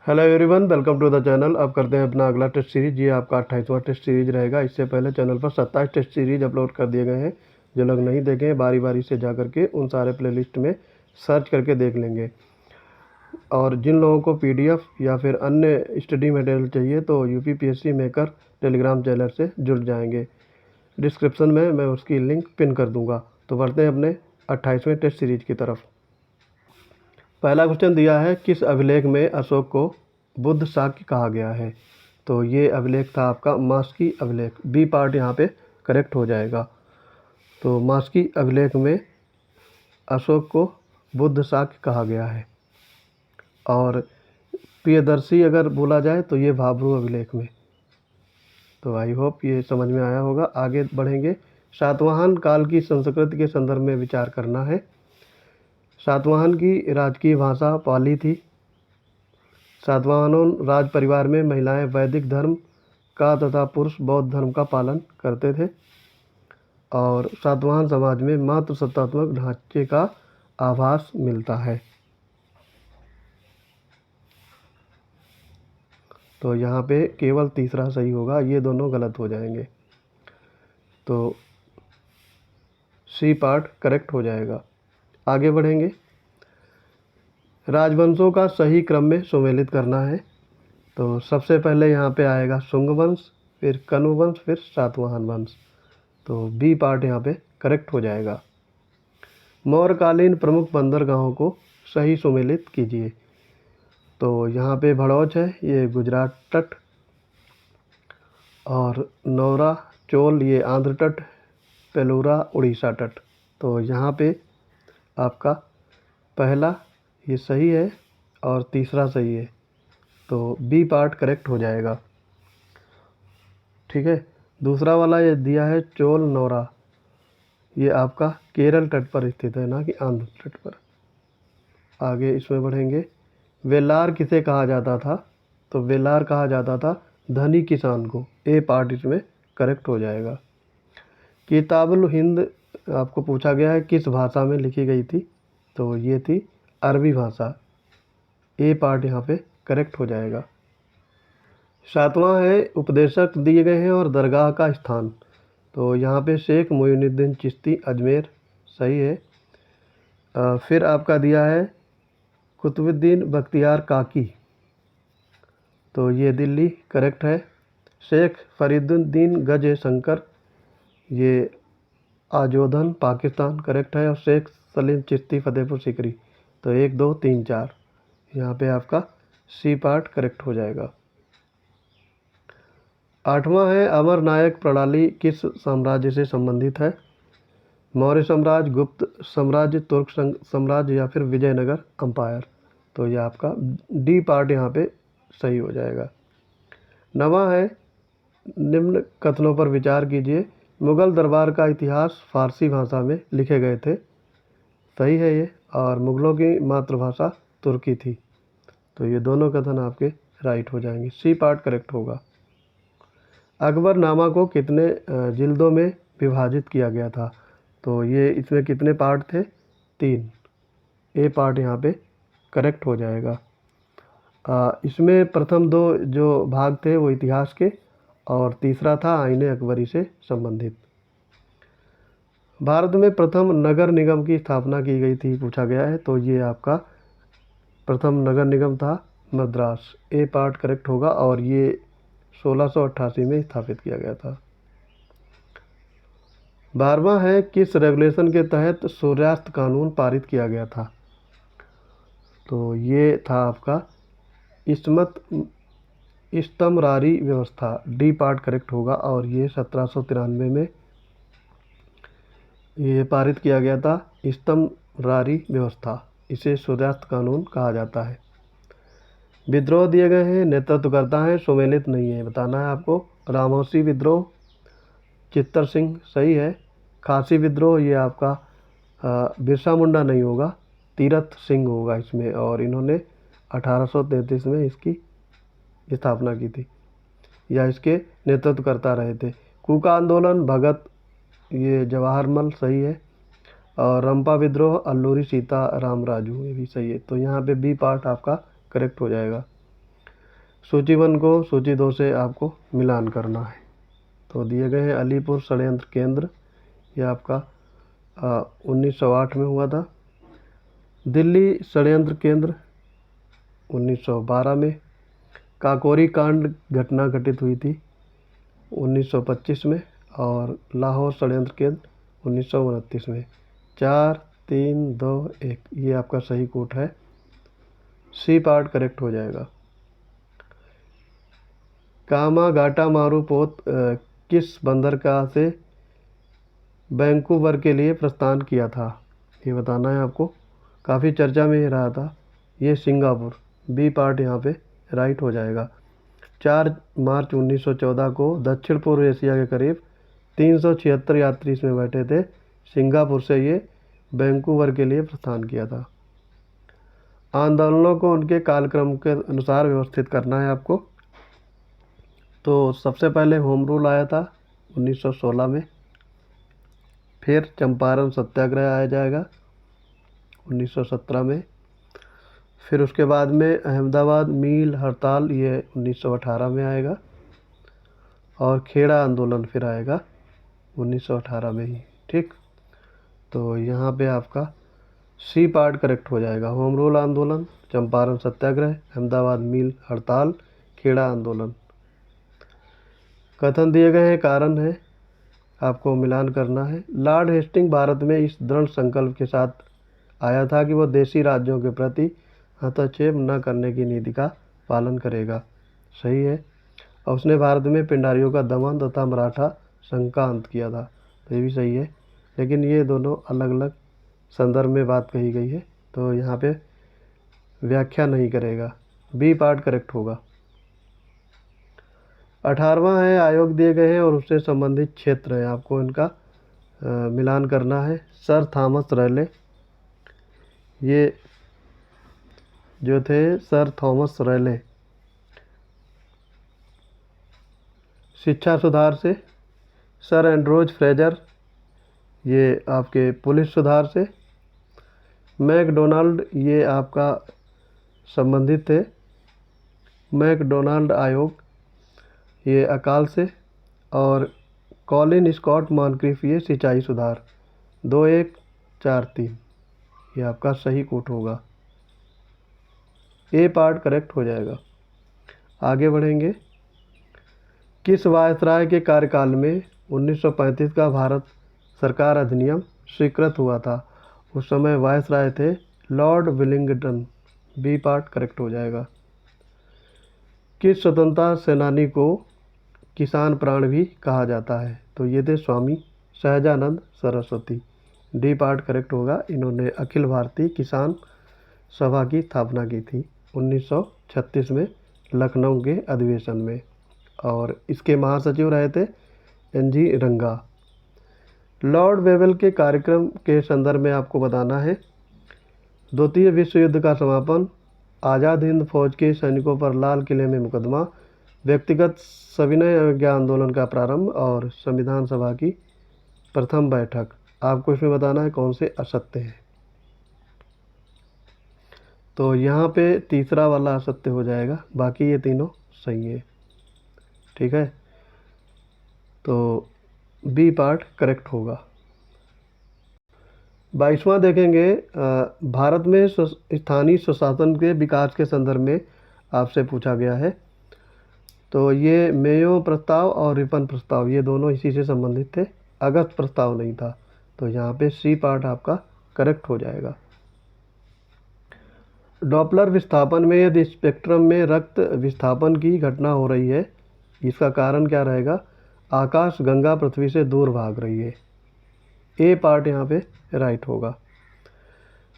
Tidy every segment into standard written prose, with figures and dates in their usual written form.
Hello everyone, welcome to the channel. अब करते हैं अपना अगला टेस्ट सीरीज। ये आपका 28वां टेस्ट सीरीज रहेगा। इससे पहले चैनल पर 27 टेस्ट सीरीज अपलोड कर दिए गए हैं। जो लोग नहीं देखे हैं बारी बारी से जा करके उन सारे प्लेलिस्ट में सर्च करके देख लेंगे। और जिन लोगों को पीडीएफ या फिर अन्य स्टडी मटेरियल चाहिए तो यूपीपीएससी मेकर टेलीग्राम चैनल से जुड़ जाएंगे। डिस्क्रिप्शन में मैं उसकी लिंक पिन कर दूँगा। तो बढ़ते हैं अपने 28वें टेस्ट सीरीज की तरफ। पहला क्वेश्चन दिया है, किस अभिलेख में अशोक को बुद्ध शाक्य कहा गया है? तो ये अभिलेख था आपका मास्की अभिलेख। बी पार्ट यहाँ पे करेक्ट हो जाएगा। तो मास्की अभिलेख में अशोक को बुद्ध शाक्य कहा गया है। और प्रियदर्शी अगर बोला जाए तो ये भाब्रू अभिलेख में। तो आई होप ये समझ में आया होगा। आगे बढ़ेंगे। सातवाहन काल की संस्कृति के संदर्भ में विचार करना है। सातवाहन की राजकीय भाषा पाली थी। सातवाहनों राज परिवार में महिलाएं वैदिक धर्म का तथा पुरुष बौद्ध धर्म का पालन करते थे। और सातवाहन समाज में मात्र सत्तात्मक ढांचे का आभास मिलता है। तो यहाँ पे केवल तीसरा सही होगा, ये दोनों गलत हो जाएंगे। तो सी पार्ट करेक्ट हो जाएगा। आगे बढ़ेंगे। राजवंशों का सही क्रम में सुमेलित करना है। तो सबसे पहले यहाँ पे आएगा शुंग वंश, फिर कनु वंश, फिर सातवाहन वंश। तो बी पार्ट यहाँ पे करेक्ट हो जाएगा। मौर्यकालीन प्रमुख बंदरगाहों को सही सुमेलित कीजिए। तो यहाँ पे भड़ौच है, ये गुजरात तट। और नौरा चोल ये आंध्र तट, पेलूरा उड़ीसा तट। तो यहाँ पे आपका पहला ये सही है और तीसरा सही है। तो बी पार्ट करेक्ट हो जाएगा। ठीक है। दूसरा वाला ये दिया है चोल नौरा, ये आपका केरल तट पर स्थित है, ना कि आंध्र तट पर। आगे इसमें बढ़ेंगे। वेलार किसे कहा जाता था? तो वेलार कहा जाता था धनी किसान को। ए पार्ट इसमें करेक्ट हो जाएगा। किताबुल हिंद आपको पूछा गया है किस भाषा में लिखी गई थी? तो ये थी अरबी भाषा। ए पार्ट यहाँ पे करेक्ट हो जाएगा। सातवां है उपदेशक दिए गए हैं और दरगाह का स्थान। तो यहाँ पे शेख मोइनुद्दीन चिश्ती अजमेर सही है। फिर आपका दिया है कुतुबुद्दीन बख्तियार काकी, तो ये दिल्ली करेक्ट है। शेख फरीदुद्दीन गज शंकर ये आजोधन पाकिस्तान करेक्ट है। और शेख सलीम चिश्ती फतेहपुर सीकरी। तो 1 2 3 4 यहाँ पे आपका सी पार्ट करेक्ट हो जाएगा। आठवां है अमर नायक प्रणाली किस साम्राज्य से संबंधित है? मौर्य साम्राज्य, गुप्त साम्राज्य, तुर्क साम्राज्य या फिर विजयनगर अंपायर। तो ये आपका डी पार्ट यहाँ पे सही हो जाएगा। नवा है निम्न कथनों पर विचार कीजिए। मुगल दरबार का इतिहास फारसी भाषा में लिखे गए थे। सही है ये। और मुगलों की मातृभाषा तुर्की थी। तो ये दोनों कथन आपके राइट हो जाएंगे। सी पार्ट करेक्ट होगा। अकबरनामा को कितने जिल्दों में विभाजित किया गया था? तो ये इसमें कितने पार्ट थे? 3। ए पार्ट यहाँ पे करेक्ट हो जाएगा। इसमें प्रथम 2 जो भाग थे वो इतिहास के, और तीसरा था आईने अकबरी से संबंधित। भारत में प्रथम नगर निगम की स्थापना की गई थी पूछा गया है। तो ये आपका प्रथम नगर निगम था मद्रास। ए पार्ट करेक्ट होगा। और ये 1688 में स्थापित किया गया था। 12वां है किस रेगुलेशन के तहत सूर्यास्त कानून पारित किया गया था? तो ये था आपका इस्तमरारी व्यवस्था। डी पार्ट करेक्ट होगा। और ये 1793 में ये पारित किया गया था इस्तमरारी व्यवस्था। इसे सूर्यास्त कानून कहा जाता है। विद्रोह दिए गए हैं, नेतृत्व करता है, सुमेलित नहीं है, बताना है आपको। रामौसी विद्रोह, चित्तर सिंह सही है। खासी विद्रोह ये आपका बिरसा मुंडा नहीं होगा, तीरथ सिंह होगा इसमें। और इन्होंने 1833 में इसकी स्थापना की थी या इसके नेतृत्व करता रहे थे। कूका आंदोलन भगत ये जवाहरमल सही है। और रंपा विद्रोह अल्लूरी सीता राम राजू ये भी सही है। तो यहाँ पे बी पार्ट आपका करेक्ट हो जाएगा। सूची 1 को सूची 2 से आपको मिलान करना है। तो दिए गए हैं अलीपुर षड्यंत्र केंद्र, ये आपका 1908 में हुआ था। दिल्ली षड्यंत्र केंद्र 1912 में। काकोरी कांड घटना घटित हुई थी 1925 में। और लाहौर षड्यंत्र केंद्र 1929 में। 4 3 2 1 ये आपका सही कोट है। सी पार्ट करेक्ट हो जाएगा। कामागाटामारू पोत किस बंदरगाह से वैंकूवर के लिए प्रस्थान किया था, ये बताना है आपको। काफ़ी चर्चा में ही रहा था। ये सिंगापुर, बी पार्ट यहाँ पे राइट हो जाएगा। 4 मार्च 1914 को दक्षिण पूर्व एशिया के करीब 376 यात्री इसमें बैठे थे। सिंगापुर से ये वैंकूवर के लिए प्रस्थान किया था। आंदोलनों को उनके कालक्रम के अनुसार व्यवस्थित करना है आपको। तो सबसे पहले होम रूल आया था 1916 में। फिर चंपारण सत्याग्रह आया जाएगा 1917 में। फिर उसके बाद में अहमदाबाद मील हड़ताल, ये 1918 में आएगा। और खेड़ा आंदोलन फिर आएगा 1918 में ही। ठीक, तो यहाँ पे आपका सी पार्ट करेक्ट हो जाएगा। होम रूल आंदोलन, चंपारण सत्याग्रह, अहमदाबाद मील हड़ताल, खेड़ा आंदोलन। कथन दिए गए हैं, कारण है, आपको मिलान करना है। लॉर्ड हेस्टिंग भारत में इस दृढ़ संकल्प के साथ आया था कि वह देशी राज्यों के प्रति हस्तक्षेप न करने की नीति का पालन करेगा। सही है। और उसने भारत में पिंडारियों का दमन तथा मराठा संघ का अंत किया था, तो ये भी सही है। लेकिन ये दोनों अलग अलग संदर्भ में बात कही गई है, तो यहाँ पे व्याख्या नहीं करेगा। बी पार्ट करेक्ट होगा। 18वां है, आयोग दिए गए हैं और उससे संबंधित क्षेत्र है, आपको इनका मिलान करना है। सर थॉमस रैले, ये जो थे सर थॉमस रैले, शिक्षा सुधार से। सर एंड्रोज फ्रेजर, ये आपके पुलिस सुधार से। मैकडोनाल्ड, ये आपका संबंधित थे मैकडोनाल्ड आयोग, ये अकाल से। और कॉलिन स्कॉट मॉनक्रिफ, ये सिंचाई सुधार। 2 1 4 3 ये आपका सही कोट होगा। ए पार्ट करेक्ट हो जाएगा। आगे बढ़ेंगे। किस वायसराय के कार्यकाल में 1935 का भारत सरकार अधिनियम स्वीकृत हुआ था? उस समय वायसराय थे Lord Willingdon. B part correct हो जाएगा। किस स्वतंत्रता सेनानी को किसान प्राण भी कहा जाता है? तो ये थे Swami Sahajanand Saraswati. D part correct होगा। इन्होंने अखिल भारतीय किसान सभा की स्थापना की थी 1936 में लखनऊ के अधिवेशन में, और इसके महासचिव रहे थे एन.जी. रंगा। लॉर्ड वेवेल के कार्यक्रम के संदर्भ में आपको बताना है। द्वितीय विश्व युद्ध का समापन, आज़ाद हिंद फौज के सैनिकों पर लाल किले में मुकदमा, व्यक्तिगत सविनय अवज्ञा आंदोलन का प्रारंभ और संविधान सभा की प्रथम बैठक। आपको इसमें बताना है कौन से असत्य हैं। तो यहाँ पे तीसरा वाला असत्य हो जाएगा, बाकी ये तीनों सही है। ठीक है, तो बी पार्ट करेक्ट होगा। 22वां देखेंगे। भारत में स्थानीय स्वशासन के विकास के संदर्भ में आपसे पूछा गया है। तो ये मेयो प्रस्ताव और रिपन प्रस्ताव, ये दोनों इसी से संबंधित थे। अगस्त प्रस्ताव नहीं था, तो यहाँ पे सी पार्ट आपका करेक्ट हो जाएगा। डॉपलर विस्थापन में यदि स्पेक्ट्रम में रक्त विस्थापन की घटना हो रही है, इसका कारण क्या रहेगा? आकाश गंगा पृथ्वी से दूर भाग रही है। ए पार्ट यहाँ पे राइट होगा।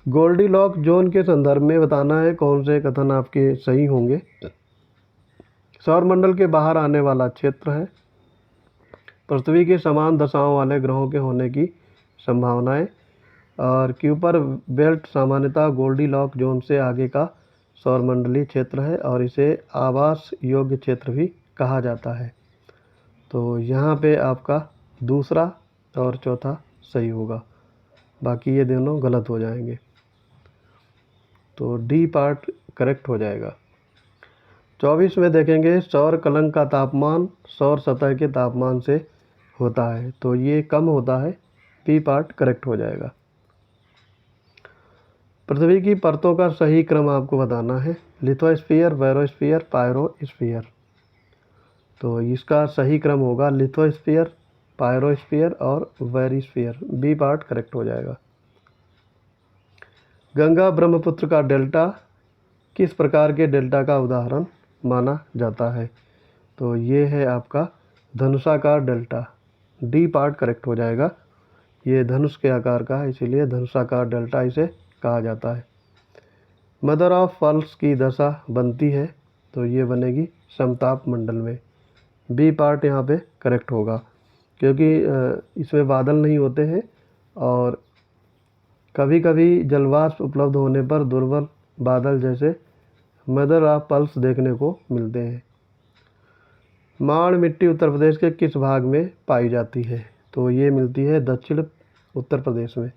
गोल्डीलॉक जोन के संदर्भ में बताना है कौन से कथन आपके सही होंगे। सौरमंडल के बाहर आने वाला क्षेत्र है। पृथ्वी के समान दशाओं वाले ग्रहों के होने की संभावनाएं। और क्यूपर बेल्ट सामान्यतः गोल्डीलॉक जोन से आगे का सौरमंडलीय क्षेत्र है और इसे आवास योग्य क्षेत्र भी कहा जाता है। तो यहाँ पे आपका दूसरा और चौथा सही होगा, बाकी ये दोनों गलत हो जाएंगे। तो डी पार्ट करेक्ट हो जाएगा। 24 में देखेंगे सौर कलंक का तापमान सौर सतह के तापमान से होता है, तो ये कम होता है, बी पार्ट करेक्ट हो जाएगा। पृथ्वी की परतों का सही क्रम आपको बताना है, लिथोस्फीयर, बैरोस्फीयर, पायरोस्फीयर। तो इसका सही क्रम होगा लिथोस्फीयर, पायरोस्फीयर और बैरोस्फीयर, बी पार्ट करेक्ट हो जाएगा। गंगा ब्रह्मपुत्र का डेल्टा किस प्रकार के डेल्टा का उदाहरण माना जाता है? तो ये है आपका धनुषाकार डेल्टा, डी पार्ट करेक्ट हो जाएगा। ये धनुष के आकार का है, इसीलिए धनुषाकार डेल्टा इसे कहा जाता है। मदर ऑफ पर्ल्स की दशा बनती है, तो ये बनेगी समताप मंडल में, बी पार्ट यहाँ पे करेक्ट होगा, क्योंकि इसमें बादल नहीं होते हैं और कभी कभी जलवाष्प उपलब्ध होने पर दुर्बल बादल जैसे मदर ऑफ पर्ल्स देखने को मिलते हैं। माण मिट्टी उत्तर प्रदेश के किस भाग में पाई जाती है? तो ये मिलती है दक्षिण उत्तर प्रदेश में,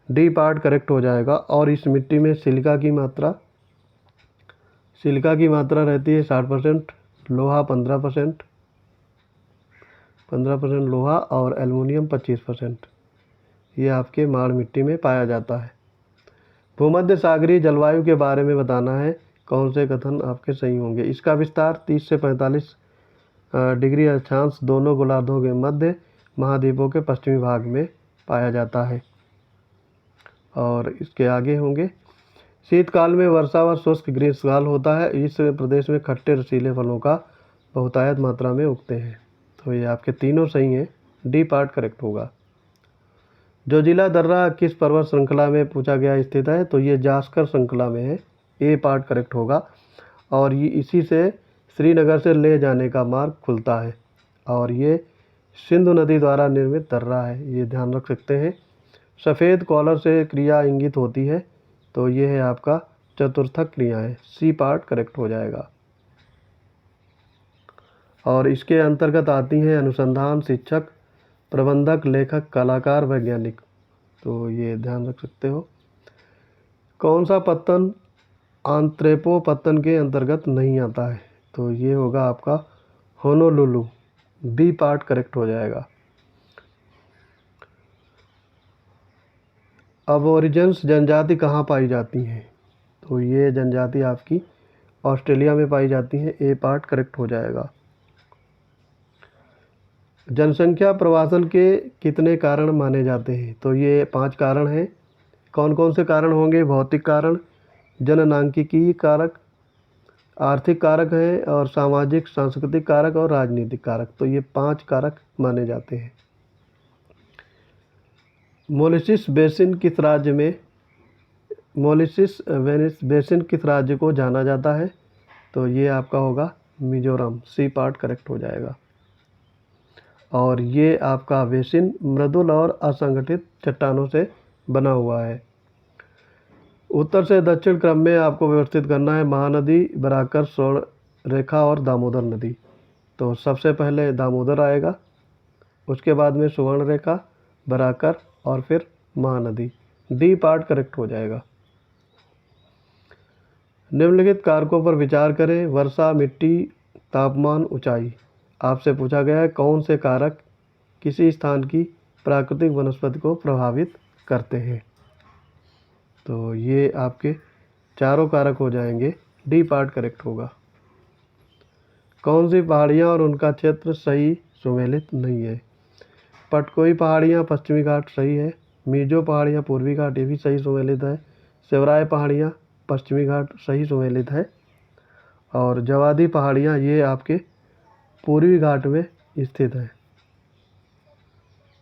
डी पार्ट करेक्ट हो जाएगा। और इस मिट्टी में सिलिका की मात्रा रहती है 60%, लोहा 15% लोहा और एल्युमिनियम 25%, ये आपके माण मिट्टी में पाया जाता है। भूमध्य सागरीय जलवायु के बारे में बताना है, कौन से कथन आपके सही होंगे? इसका विस्तार 30 से 45 डिग्री अक्षांश दोनों गोलार्धों के मध्य महाद्वीपों के पश्चिमी भाग में पाया जाता है। और इसके आगे होंगे, शीतकाल में वर्षा व शुष्क ग्रीष्मकाल होता है, इस प्रदेश में खट्टे रसीले फलों का बहुतायत मात्रा में उगते हैं। तो ये आपके तीनों सही हैं, डी पार्ट करेक्ट होगा। जोजिला दर्रा किस पर्वत श्रृंखला में पूछा गया स्थित है? तो ये जास्कर श्रृंखला में है, ए पार्ट करेक्ट होगा। और ये इसी से श्रीनगर से ले जाने का मार्ग खुलता है और ये सिंधु नदी द्वारा निर्मित दर्रा है, ये ध्यान रख सकते हैं। सफ़ेद कॉलर से क्रिया इंगित होती है, तो ये है आपका चतुर्थक क्रिया है, सी पार्ट करेक्ट हो जाएगा। और इसके अंतर्गत आती हैं अनुसंधान, शिक्षक, प्रबंधक, लेखक, कलाकार, वैज्ञानिक, तो ये ध्यान रख सकते हो। कौन सा पत्तन आंत्रेपो पत्तन के अंतर्गत नहीं आता है? तो ये होगा आपका होनोलुलु, बी पार्ट करेक्ट हो जाएगा। अबोरिजिन्स जनजाति कहाँ पाई जाती हैं? तो ये जनजाति आपकी ऑस्ट्रेलिया में पाई जाती हैं, ए पार्ट करेक्ट हो जाएगा। जनसंख्या प्रवासन के कितने कारण माने जाते हैं? तो ये 5 कारण हैं। कौन कौन से कारण होंगे? भौतिक कारण, जननांकिकीय कारक, आर्थिक कारक है और सामाजिक सांस्कृतिक कारक और राजनीतिक कारक, तो ये 5 कारक माने जाते हैं। मोलिसिस बेसिन किस राज्य में बेसिन किस राज्य को जाना जाता है? तो ये आपका होगा मिजोरम, सी पार्ट करेक्ट हो जाएगा। और ये आपका बेसिन मृदुल और असंगठित चट्टानों से बना हुआ है। उत्तर से दक्षिण क्रम में आपको व्यवस्थित करना है, महानदी, बराकर, स्वर्ण रेखा और दामोदर नदी। तो सबसे पहले दामोदर आएगा, उसके बाद में सुवर्ण रेखा, बराकर और फिर महानदी, डी पार्ट करेक्ट हो जाएगा। निम्नलिखित कारकों पर विचार करें, वर्षा, मिट्टी, तापमान, ऊंचाई। आपसे पूछा गया है कौन से कारक किसी स्थान की प्राकृतिक वनस्पति को प्रभावित करते हैं? तो ये आपके चारों कारक हो जाएंगे, डी पार्ट करेक्ट होगा। कौन सी पहाड़ियाँ और उनका क्षेत्र सही सुमेलित नहीं है? पटकोई पहाड़ियाँ, पश्चिमी घाट सही है। मीजो पहाड़ियाँ, पूर्वी घाट, ये भी सही सुमेलित है। सेवराय पहाड़ियाँ, पश्चिमी घाट सही सुमेलित है। और जवादी पहाड़ियाँ ये आपके पूर्वी घाट में स्थित है,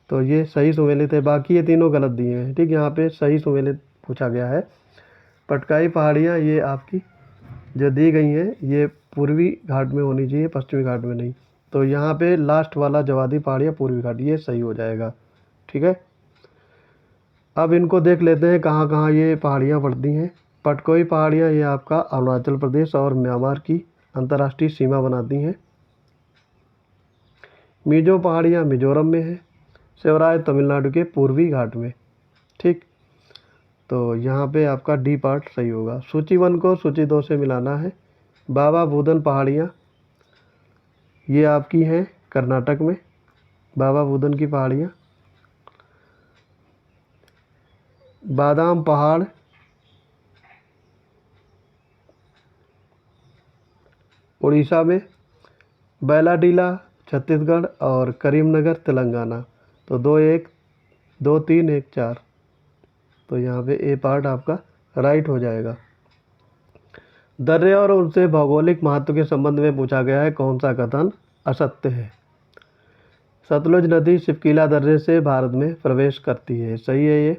तो ये सही सुमेलित है। बाकी ये तीनों गलत दिए हैं, ठीक। यहाँ पे सही सुमेलित पूछा गया है। पटकाई पहाड़ियाँ ये आपकी जो दी गई हैं ये पूर्वी घाट में होनी चाहिए, पश्चिमी घाट में नहीं। तो यहाँ पे लास्ट वाला जवादी पहाड़ियाँ पूर्वी घाट, ये सही हो जाएगा, ठीक है। अब इनको देख लेते हैं कहाँ कहाँ ये पहाड़ियाँ पड़ती हैं। पटकोई पहाड़ियाँ ये आपका अरुणाचल प्रदेश और म्यांमार की अंतर्राष्ट्रीय सीमा बनाती हैं। मीजो पहाड़ियाँ मिजोरम में है। सेवराय तमिलनाडु के पूर्वी घाट में, ठीक। तो यहाँ पे आपका डी पार्ट सही होगा। सूची 1 को सूची 2 से मिलाना है, बाबा बूदन पहाड़ियाँ, ये आपकी हैं कर्नाटक में, बाबा बूदन की पहाड़ियाँ। बादाम पहाड़ उड़ीसा में, बैलाडीला छत्तीसगढ़ और करीमनगर तेलंगाना। तो 2-1, 2-3, 1-4। तो यहाँ पे ए पार्ट आपका राइट हो जाएगा। दर्रे और उनसे भौगोलिक महत्व के संबंध में पूछा गया है, कौन सा कथन असत्य है? सतलुज नदी शिवकीला दर्रे से भारत में प्रवेश करती है, सही है ये।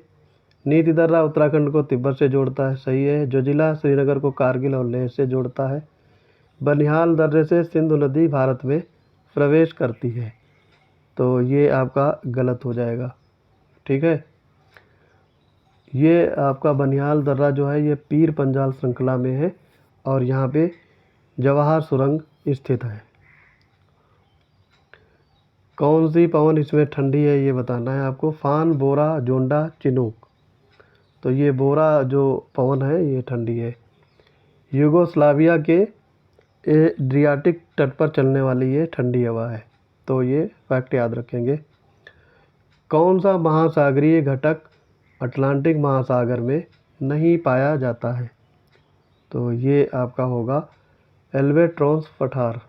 नीति दर्रा उत्तराखंड को तिब्बत से जोड़ता है, सही है। जोजिला श्रीनगर को कारगिल और लेह से जोड़ता है। बनिहाल दर्रे से सिंधु नदी भारत में प्रवेश करती है, तो ये आपका गलत हो जाएगा, ठीक है। ये आपका बनिहाल दर्रा जो है ये पीर पंजाल श्रृंखला में है और यहाँ पे जवाहर सुरंग स्थित है। कौन सी पवन इसमें ठंडी है ये बताना है आपको। फान, बोरा, जोंडा, चिनूक। तो ये बोरा जो पवन है ये ठंडी है। यूगोस्लाविया के एड्रियाटिक तट पर चलने वाली ये ठंडी हवा है, तो ये फैक्ट याद रखेंगे। कौन सा महासागरीय घटक अटलांटिक महासागर में नहीं पाया जाता है? तो ये आपका होगा एल्बेट्रॉस पठार,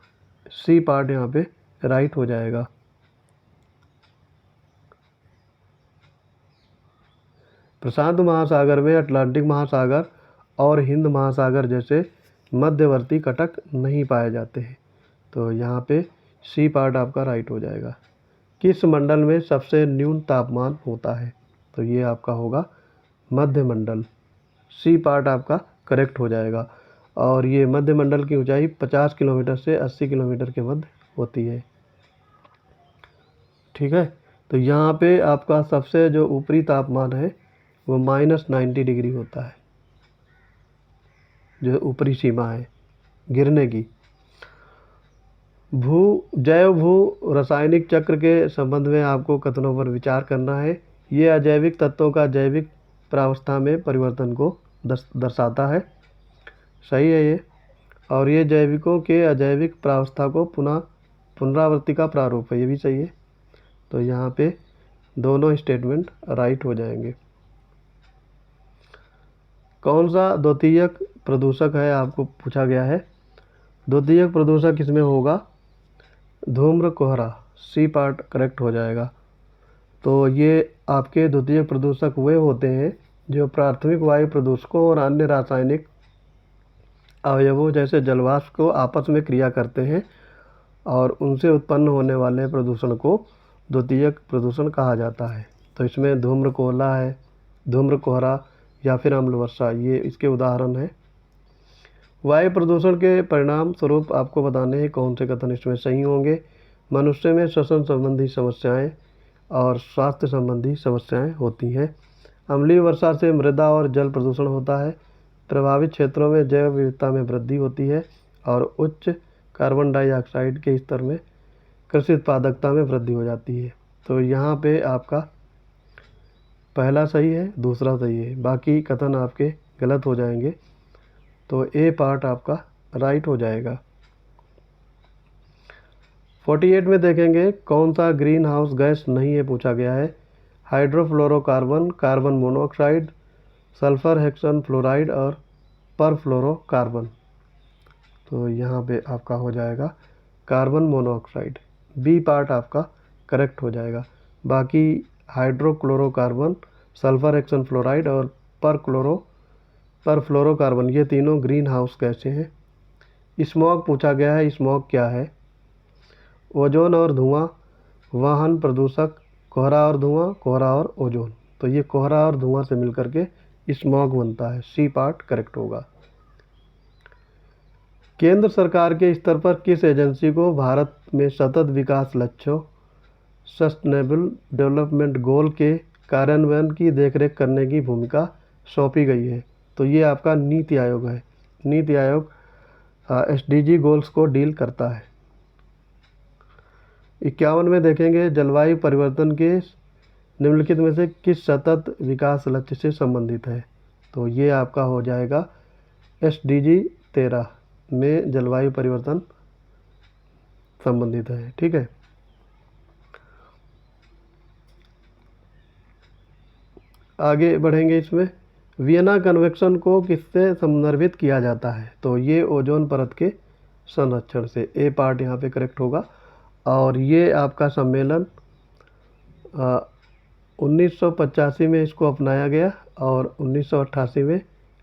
सी पार्ट यहाँ पे राइट हो जाएगा। प्रशांत महासागर में अटलांटिक महासागर और हिंद महासागर जैसे मध्यवर्ती कटक नहीं पाए जाते हैं, तो यहाँ पे सी पार्ट आपका राइट हो जाएगा। किस मंडल में सबसे न्यून तापमान होता है? तो ये आपका होगा मध्य मंडल, सी पार्ट आपका करेक्ट हो जाएगा। और ये मध्य मंडल की ऊंचाई 50 किलोमीटर से 80 किलोमीटर के मध्य होती है, ठीक है। तो यहाँ पे आपका सबसे जो ऊपरी तापमान है वो -90 डिग्री होता है, जो ऊपरी सीमा है गिरने की। जैव भू रासायनिक चक्र के संबंध में आपको कथनों पर विचार करना है। ये अजैविक तत्वों का जैविक प्रावस्था में परिवर्तन को दर्शाता है, सही है ये। और ये जैविकों के अजैविक प्रावस्था को पुनरावृत्ति का प्रारूप है, ये भी सही है। तो यहाँ पे दोनों स्टेटमेंट राइट हो जाएंगे। कौन सा द्वितीयक प्रदूषक है आपको पूछा गया है। द्वितीयक प्रदूषक इसमें होगा धूम्र कोहरा, सी पार्ट करेक्ट हो जाएगा। तो ये आपके द्वितीयक प्रदूषक वे होते हैं जो प्राथमिक वायु प्रदूषकों और अन्य रासायनिक अवयवों जैसे जलवाष्प को आपस में क्रिया करते हैं और उनसे उत्पन्न होने वाले प्रदूषण को द्वितीयक प्रदूषण कहा जाता है। तो इसमें धूम्र कोहरा है, धूम्र कोहरा या फिर अम्ल वर्षा, ये इसके उदाहरण हैं। वायु प्रदूषण के परिणाम स्वरूप आपको बताने हैं कौन से कथन इसमें सही होंगे। मनुष्य में श्वसन संबंधी समस्याएं और स्वास्थ्य संबंधी समस्याएं होती हैं। अम्लीय वर्षा से मृदा और जल प्रदूषण होता है। प्रभावित क्षेत्रों में जैव विविधता में वृद्धि होती है और उच्च कार्बन डाइऑक्साइड के स्तर में कृषि उत्पादकता में वृद्धि हो जाती है। तो यहाँ पे आपका पहला सही है, दूसरा सही है, बाकी कथन आपके गलत हो जाएंगे। तो ए पार्ट आपका राइट हो जाएगा। 48 में देखेंगे कौन सा ग्रीन हाउस गैस नहीं है पूछा गया है। Hydrofluorocarbon, carbon monoxide, sulphur hexane fluoride और परफ्लोरोकार्बन। तो यहाँ पे आपका हो जाएगा कार्बन मोनोऑक्साइड, बी पार्ट आपका करेक्ट हो जाएगा। बाकी हाइड्रोक्लोरोकार्बन, सल्फर हेक्सन फ्लोराइड और परफ्लोरोकार्बन ये तीनों ग्रीन हाउस गैसें हैं। स्मॉग पूछा गया है, स्मॉग क्या है। ओजोन और धुआं, वाहन प्रदूषक, कोहरा और धुआं, कोहरा और ओजोन। तो ये कोहरा और धुआं से मिलकर के स्मॉग बनता है, सी पार्ट करेक्ट होगा। केंद्र सरकार के स्तर पर किस एजेंसी को भारत में सतत विकास लक्ष्यों सस्टेनेबल डेवलपमेंट गोल के कार्यान्वयन की देखरेख करने की भूमिका सौंपी गई है? तो ये आपका नीति आयोग है। नीति आयोग SDG गोल्स को डील करता है। 51 में देखेंगे जलवायु परिवर्तन के निम्नलिखित में से किस सतत विकास लक्ष्य से संबंधित है। तो ये आपका हो जाएगा SDG 13, में जलवायु परिवर्तन संबंधित है। ठीक है, आगे बढ़ेंगे। इसमें वियना कन्वेंशन को किससे संदर्भित किया जाता है? तो ये ओजोन परत के संरक्षण से। ए पार्ट यहाँ पे करेक्ट होगा। और ये आपका सम्मेलन 1985 में इसको अपनाया गया और 1988 में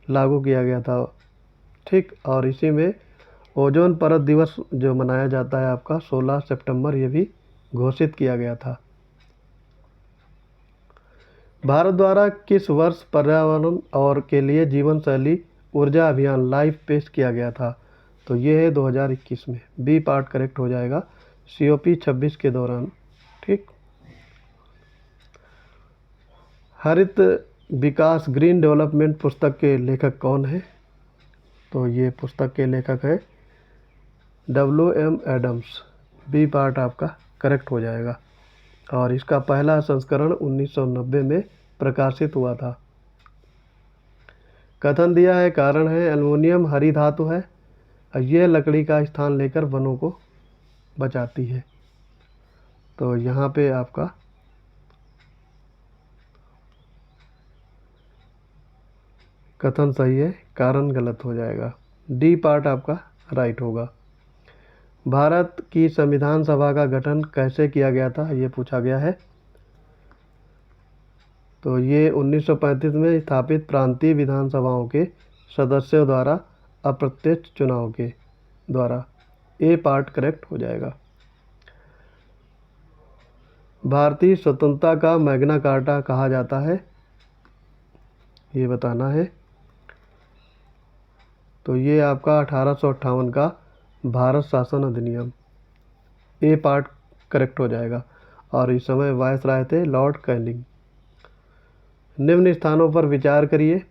लागू किया गया था। ठीक, और इसी में ओजोन परत दिवस जो मनाया जाता है आपका 16 सितंबर, ये भी घोषित किया गया था। भारत द्वारा किस वर्ष पर्यावरण और के लिए जीवन शैली ऊर्जा अभियान लाइफ पेश किया गया था? तो ये है 2021 में। बी पार्ट करेक्ट हो जाएगा, COP 26 के दौरान। ठीक, हरित विकास ग्रीन डेवलपमेंट पुस्तक के लेखक कौन है? तो ये पुस्तक के लेखक है WM एडम्स। बी पार्ट आपका करेक्ट हो जाएगा। और इसका पहला संस्करण 1990 में प्रकाशित हुआ था। कथन दिया है, कारण है एल्युमिनियम हरी धातु है, यह लकड़ी का स्थान लेकर वनों को बचाती है। तो यहाँ पे आपका कथन सही है, कारण गलत हो जाएगा। डी पार्ट आपका राइट होगा। भारत की संविधान सभा का गठन कैसे किया गया था? ये पूछा गया है। तो ये 1935 में स्थापित प्रांतीय विधानसभाओं के सदस्यों द्वारा अप्रत्यक्ष चुनाव के द्वारा। ए पार्ट करेक्ट हो जाएगा। भारतीय स्वतंत्रता का मैग्ना कार्टा कहा जाता है, ये बताना है। तो ये आपका 1858 का भारत शासन अधिनियम। ए पार्ट करेक्ट हो जाएगा। और इस समय वायसराय थे लॉर्ड कैनिंग। निम्न स्थानों पर विचार करिए,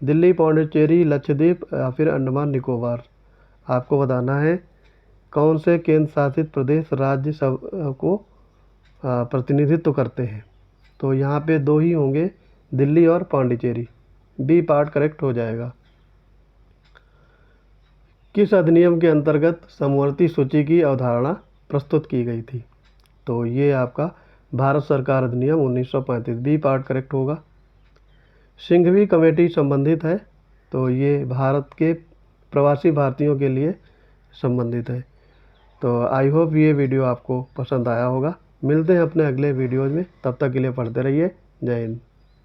दिल्ली, पौंडीचेरी, लक्षद्वीप या फिर अंडमान निकोबार। आपको बताना है कौन से केंद्र शासित प्रदेश राज्य सब को प्रतिनिधित्व करते हैं। तो यहाँ पे दो ही होंगे, दिल्ली और पौंडीचेरी। बी पार्ट करेक्ट हो जाएगा। किस अधिनियम के अंतर्गत समवर्ती सूची की अवधारणा प्रस्तुत की गई थी? तो ये आपका भारत सरकार अधिनियम 1935। बी पार्ट करेक्ट होगा। सिंघवी कमेटी संबंधित है, तो ये भारत के प्रवासी भारतीयों के लिए संबंधित है। तो आई होप ये वीडियो आपको पसंद आया होगा। मिलते हैं अपने अगले वीडियो में, तब तक के लिए पढ़ते रहिए। जय हिंद।